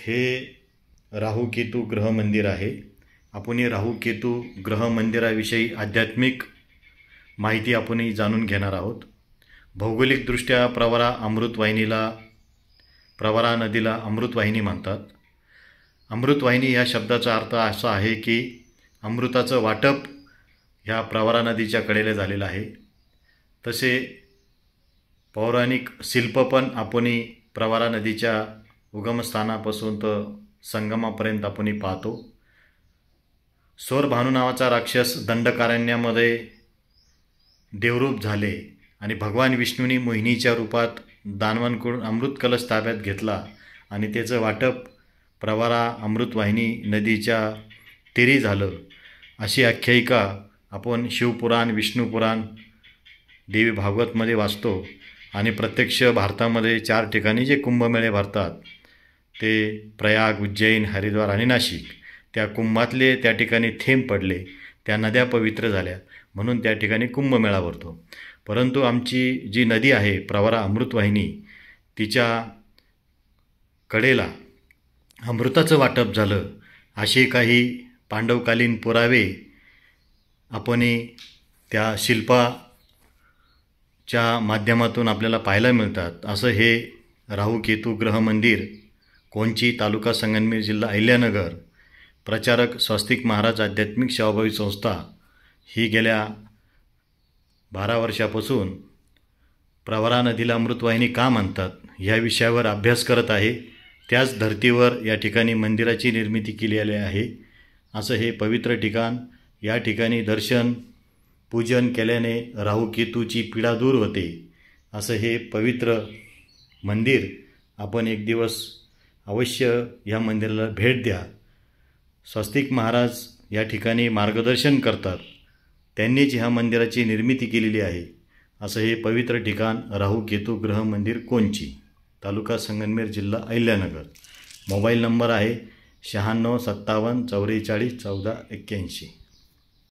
हे राहू केतू ग्रह मंदिर आहे। आपण हे राहू केतू ग्रह मंदिराविषयी आध्यात्मिक माहिती आपण जाणून घेणार आहोत। भौगोलिकदृष्ट्या प्रवरा नदीला अमृतवाहिनी म्हणतात। अमृतवाहिनी या शब्दाचा अर्थ असा आहे की अमृताचं वाटप ह्या प्रवरा नदीच्या कडेला झालेलं आहे। तसे पौराणिक शिल्प पण आपण प्रवरा नदीच्या उगमस्थानापासून तर संगमापर्यंत आपण पाहतो। सौरभानू नावाचा राक्षस दंडकारण्यामध्ये देवरूप झाले आणि भगवान विष्णूंनी मोहिनीच्या रूपात दानवांकडून अमृत कलश ताब्यात घेतला आणि त्याचं वाटप प्रवरा अमृतवाहिनी नदीच्या तीरी झालं, अशी आख्यायिका आपण शिवपुराण, विष्णुपुराण, देवी भागवतमध्ये वाचतो। आणि प्रत्यक्ष भारतामध्ये 4 ठिकाणी जे कुंभमेळे भरतात ते प्रयाग, उज्जैन, हरिद्वार आणि नाशिक, त्या कुंभातले त्या ठिकाणी थेंब पडले, त्या नद्या पवित्र झाल्या म्हणून त्या ठिकाणी कुंभमेळा भरतो। परंतु आमची जी नदी आहे प्रवरा अमृतवाहिनी, तिच्या कडेला अमृताचं वाटप झालं असे काही पांडवकालीन पुरावे आपण त्या शिल्पाच्या माध्यमातून आपल्याला पाहायला मिळतात। असं हे राहू केतू ग्रह मंदिर, कोंची, तालुका संगमनेर, जिल्हा अहिल्यानगर, प्रचारक स्वस्तिक महाराज आध्यात्मिक सेवाभावी संस्था, ही गेल्या 12 वर्षापासून प्रवरा नदीला अमृतवाहिनी का म्हणतात ह्या विषयावर अभ्यास करत आहे। त्याच धर्तीवर या ठिकाणी मंदिराची निर्मिती केलेली आहे। असं हे पवित्र ठिकाण, या ठिकाणी दर्शन पूजन केल्याने राहू केतूची पीडा दूर होते। असं हे पवित्र मंदिर, आपण एक दिवस अवश्य या मंदिराला भेट द्या। स्वस्तिक महाराज या ठिकाणी मार्गदर्शन करतात, त्यांनीच ह्या मंदिराची निर्मिती केलेली आहे। असं हे पवित्र ठिकाण राहू केतू ग्रह मंदिर, कोंची, तालुका संगमनेर, जिल्हा अहिल्यानगर। मोबाईल नंबर आहे 96 57 44 14 81।